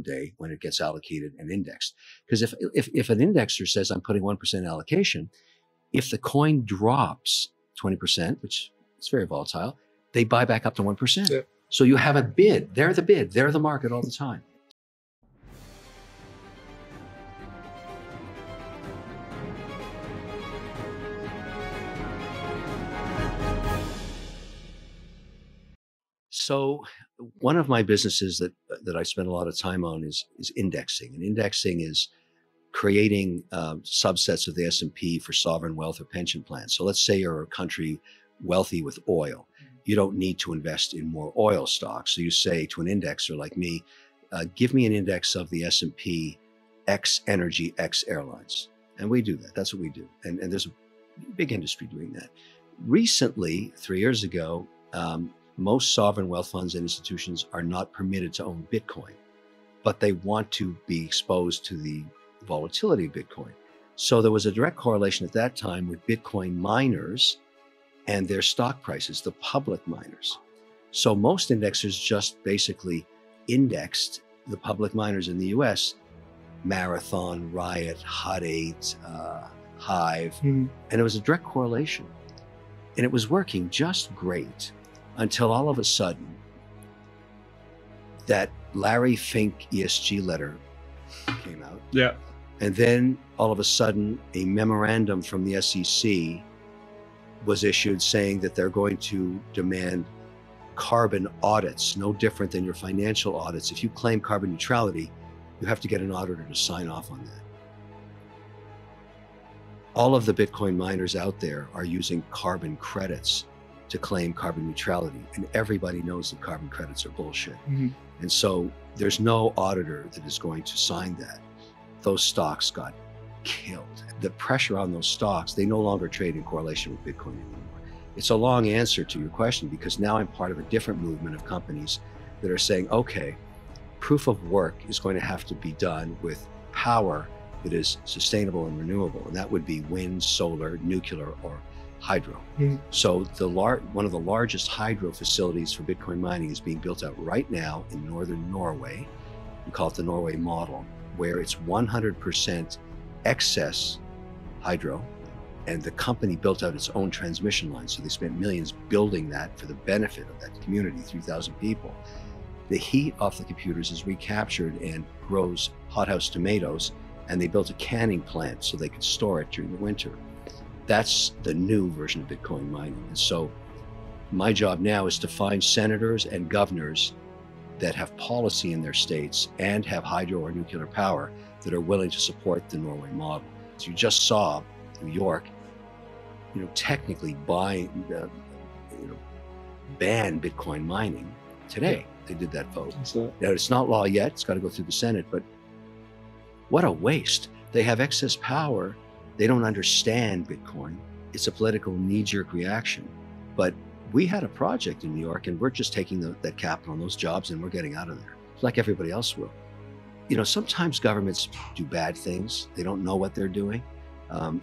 day when it gets allocated and indexed. Because if an indexer says I'm putting 1% allocation, if the coin drops 20%, which is very volatile, they buy back up to 1%. Yeah. So you have a bid. They're the bid. They're the market all the time. So one of my businesses that I spend a lot of time on is indexing. And indexing is creating subsets of the S&P for sovereign wealth or pension plans. So let's say you're a country wealthy with oil. You don't need to invest in more oil stocks. So you say to an indexer like me, give me an index of the S&P X energy, X airlines. And we do that. That's what we do. And there's a big industry doing that. Recently, 3 years ago, most sovereign wealth funds and institutions are not permitted to own Bitcoin, but they want to be exposed to the volatility of Bitcoin. So there was a direct correlation at that time with Bitcoin miners and their stock prices, the public miners. So most indexers just basically indexed the public miners in the US, Marathon, Riot, Hut 8, Hive, and it was a direct correlation. And it was working just great until all of a sudden that Larry Fink ESG letter came out. Yeah. And then all of a sudden a memorandum from the SEC was issued saying that they're going to demand carbon audits, no different than your financial audits. If you claim carbon neutrality, you have to get an auditor to sign off on that. All of the Bitcoin miners out there are using carbon credits to claim carbon neutrality. And everybody knows that carbon credits are bullshit. And so there's no auditor that is going to sign that. Those stocks got killed. The pressure on those stocks, they no longer trade in correlation with Bitcoin anymore. It's a long answer to your question because now I'm part of a different movement of companies that are saying, okay, proof of work is going to have to be done with power that is sustainable and renewable. And that would be wind, solar, nuclear, or hydro. So one of the largest hydro facilities for Bitcoin mining is being built out right now in northern Norway. We call it the Norway model, where it's 100% excess hydro. And the company built out its own transmission line. So they spent millions building that for the benefit of that community, 3,000 people. The heat off the computers is recaptured and grows hothouse tomatoes. And they built a canning plant so they could store it during the winter. That's the new version of Bitcoin mining. And so my job now is to find senators and governors that have policy in their states and have hydro or nuclear power that are willing to support the Norway model. So you just saw New York, technically ban Bitcoin mining today. They did that vote. Now it's not law yet. It's got to go through the Senate, but what a waste. They have excess power. They don't understand Bitcoin. It's a political knee-jerk reaction. But we had a project in New York and we're just taking that capital and those jobs and we're getting out of there, like everybody else will. Sometimes governments do bad things. They don't know what they're doing.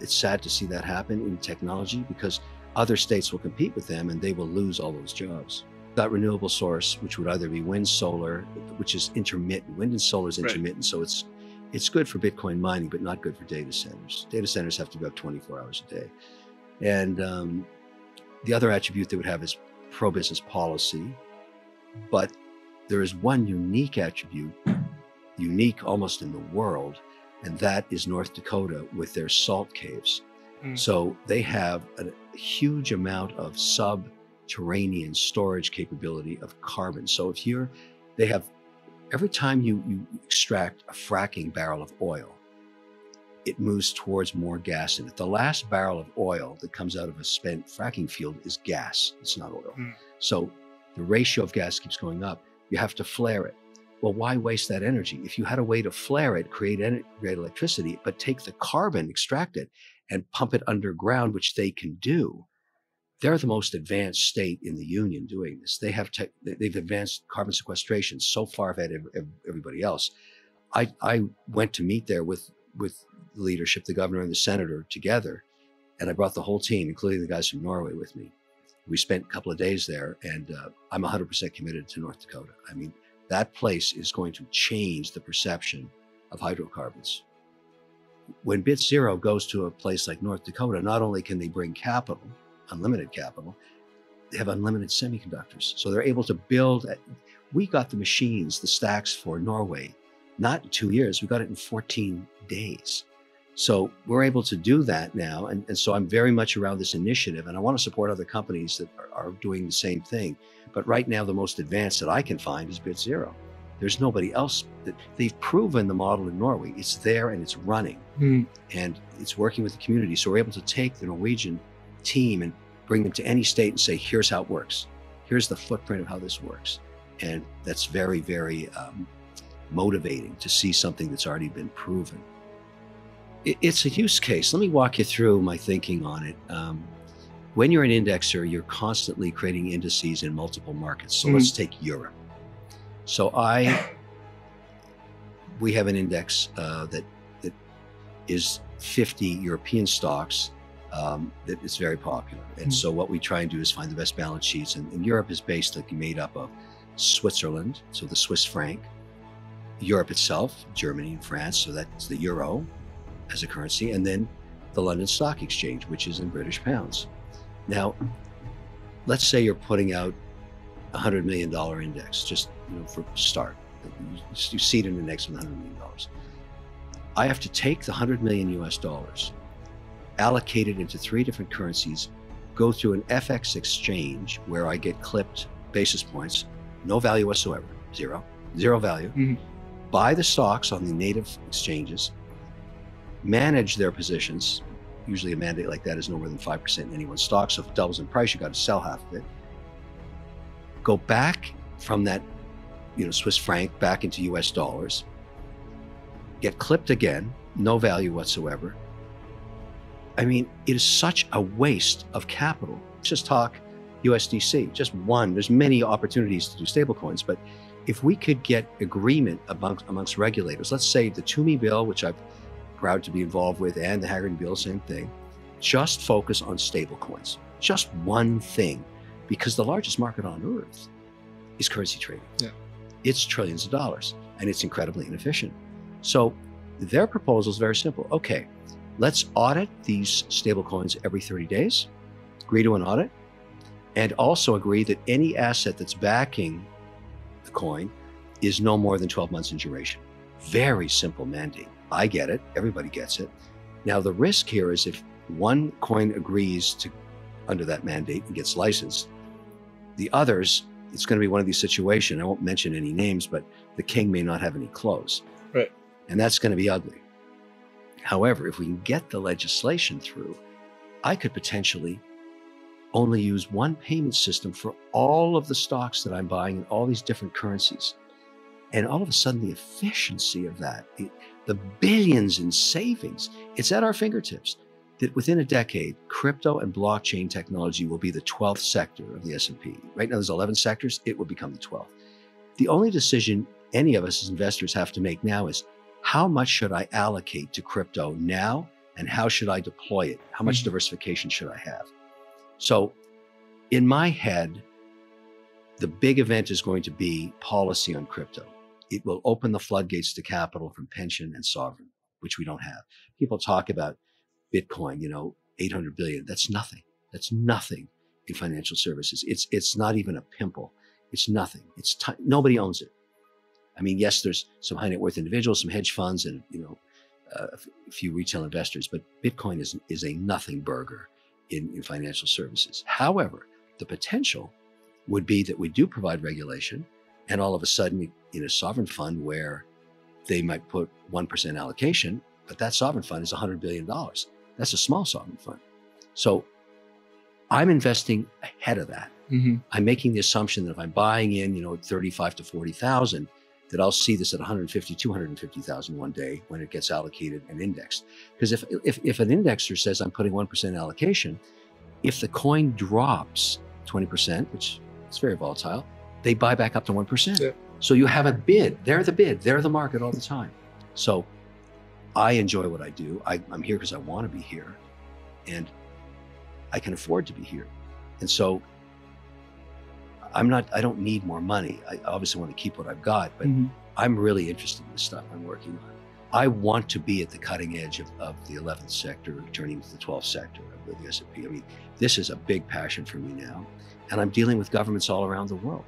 It's sad to see that happen in technology because other states will compete with them and they will lose all those jobs. That renewable source, which would either be wind, solar, which is intermittent. Wind and solar is intermittent, right. So it's good for Bitcoin mining, but not good for data centers. Data centers have to be up 24 hours a day. And the other attribute they would have is pro-business policy. But there is one unique attribute, unique almost in the world, and that is North Dakota with their salt caves. So they have a huge amount of subterranean storage capability of carbon. So they have every time you extract a fracking barrel of oil, it moves towards more gas in it. The last barrel of oil that comes out of a spent fracking field is gas. It's not oil. So the ratio of gas keeps going up. You have to flare it. Well, why waste that energy? If you had a way to flare it, create electricity, but take the carbon, extract it, and pump it underground, which they can do. They're the most advanced state in the union doing this. They've advanced carbon sequestration so far ahead of everybody else. I went to meet there with the leadership, the governor and the senator together, and I brought the whole team, including the guys from Norway with me. We spent a couple of days there, and I'm 100% committed to North Dakota. I mean, that place is going to change the perception of hydrocarbons. When BitZero goes to a place like North Dakota, not only can they bring capital, unlimited capital, they have unlimited semiconductors. So they're able to build. We got the machines, the stacks for Norway, not in 2 years. We got it in 14 days. So we're able to do that now. And so I'm very much around this initiative, and I want to support other companies that are doing the same thing. But right now, the most advanced that I can find is BitZero. There's nobody else. They've proven the model in Norway. It's there and it's running, and it's working with the community. So we're able to take the Norwegian team and bring them to any state and say, here's how it works. Here's the footprint of how this works. And that's very, very motivating to see something that's already been proven. It's a use case. Let me walk you through my thinking on it. When you're an indexer, you're constantly creating indices in multiple markets. So let's take Europe. So we have an index that is 50 European stocks that is very popular. And so what we try and do is find the best balance sheets. And Europe is basically made up of Switzerland, so the Swiss franc, Europe itself, Germany and France, so that's the euro as a currency, and then the London Stock Exchange, which is in British pounds. Now, let's say you're putting out a $100 million index, just for start. You seed an index with $100 million. I have to take the $100 million US dollars, allocate it into 3 different currencies, go through an FX exchange where I get clipped basis points, no value whatsoever, zero value, buy the stocks on the native exchanges, manage their positions. Usually a mandate like that is no more than 5% in anyone's stock. So if it doubles in price, you got to sell half of it. Go back from that, Swiss franc back into US dollars, get clipped again, no value whatsoever. I mean, it is such a waste of capital. Let's just talk USDC, just one. There's many opportunities to do stablecoins, but if we could get agreement amongst regulators, let's say the Toomey bill, which I'm proud to be involved with, and the Haggerty bill, same thing, just focus on stablecoins, just one thing, because the largest market on earth is currency trading. Yeah. It's trillions of dollars, and it's incredibly inefficient. So their proposal is very simple. Okay, let's audit these stablecoins every 30 days, agree to an audit, and also agree that any asset that's backing the coin is no more than 12 months in duration. Very simple mandate. I get it. Everybody gets it. Now, the risk here is if one coin agrees to under that mandate and gets licensed, the others, it's going to be one of these situations. I won't mention any names, but the king may not have any clothes. Right. And that's going to be ugly. However, if we can get the legislation through, I could potentially only use one payment system for all of the stocks that I'm buying in all these different currencies. And all of a sudden, the efficiency of that, the billions in savings, it's at our fingertips. That within a decade, crypto and blockchain technology will be the 12th sector of the S&P. Right now, there's 11 sectors. It will become the 12th. The only decision any of us as investors have to make now is how much should I allocate to crypto now, and how should I deploy it? How much diversification should I have? So in my head, the big event is going to be policy on crypto. It will open the floodgates to capital from pension and sovereign, which we don't have. People talk about Bitcoin, 800 billion. That's nothing. That's nothing in financial services. It's not even a pimple. It's nothing. Nobody owns it. I mean, yes, there's some high net worth individuals, some hedge funds, and a few retail investors, but Bitcoin is a nothing burger in financial services. However, the potential would be that we do provide regulation, and all of a sudden in a sovereign fund where they might put 1% allocation, but that sovereign fund is $100 billion. That's a small sovereign fund. So I'm investing ahead of that. I'm making the assumption that if I'm buying in, 35 to 40,000, that I'll see this at 150, 250,000 one day when it gets allocated and indexed. Because if an indexer says I'm putting 1% allocation, if the coin drops 20%, which is very volatile, they buy back up to 1%. Yeah. So you have a bid. They're the bid. They're the market all the time. So I enjoy what I do. I'm here because I want to be here, and I can afford to be here. And so I don't need more money. I obviously want to keep what I've got, but I'm really interested in the stuff I'm working on. I want to be at the cutting edge of the 11th sector, turning to the 12th sector of the S&P. I mean, this is a big passion for me now. And I'm dealing with governments all around the world.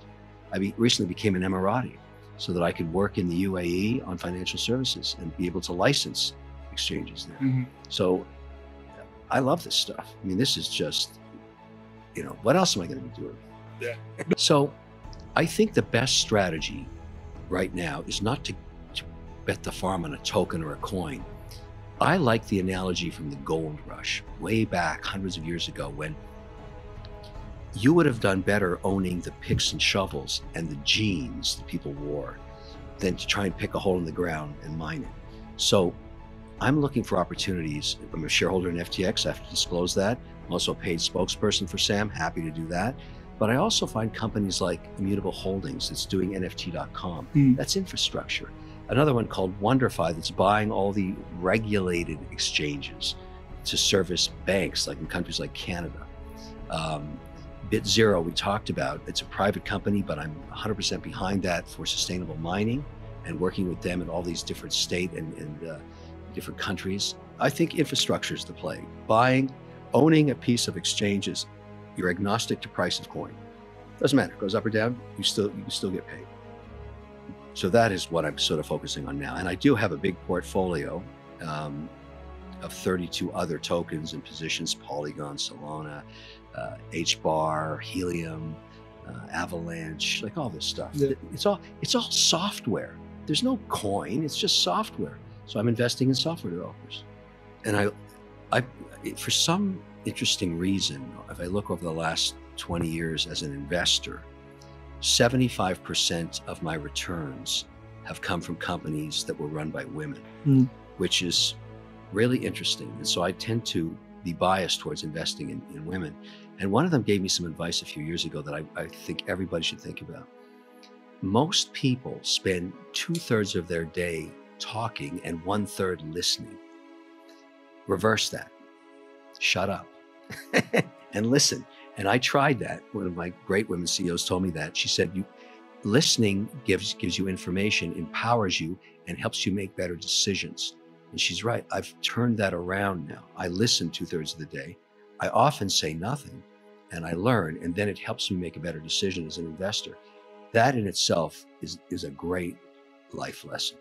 I recently became an Emirati so that I could work in the UAE on financial services and be able to license exchanges there. So I love this stuff. I mean, this is just, you know, what else am I going to be doing? Yeah. So I think the best strategy right now is not to bet the farm on a token or a coin. I like the analogy from the gold rush way back hundreds of years ago, when you would have done better owning the picks and shovels and the jeans that people wore than to try and pick a hole in the ground and mine it. So I'm looking for opportunities. I'm a shareholder in FTX. I have to disclose that. I'm also a paid spokesperson for Sam, happy to do that. But I also find companies like Immutable Holdings that's doing NFT.com. That's infrastructure. Another one called WonderFi that's buying all the regulated exchanges to service banks, like in countries like Canada. BitZero, we talked about, it's a private company, but I'm 100% behind that for sustainable mining and working with them in all these different state and different countries. I think infrastructure is the play. Owning a piece of exchanges, you're agnostic to price of coin. Doesn't matter, it goes up or down, you can still get paid. So that is what I'm sort of focusing on now. And I do have a big portfolio of 32 other tokens and positions: Polygon, Solana, HBAR, Helium, Avalanche, like all this stuff. Yeah. It's all software. There's no coin, it's just software. So I'm investing in software developers. And I for some interesting reason, if I look over the last 20 years as an investor, 75% of my returns have come from companies that were run by women, which is really interesting. And so I tend to be biased towards investing in women. And one of them gave me some advice a few years ago that I think everybody should think about. Most people spend 2/3 of their day talking and 1/3 listening. Reverse that. Shut up and listen. And I tried that. One of my great women CEOs told me that. She said, listening gives you information, empowers you, and helps you make better decisions. And she's right. I've turned that around now. I listen 2/3 of the day. I often say nothing, and I learn, and then it helps me make a better decision as an investor. That in itself is a great life lesson.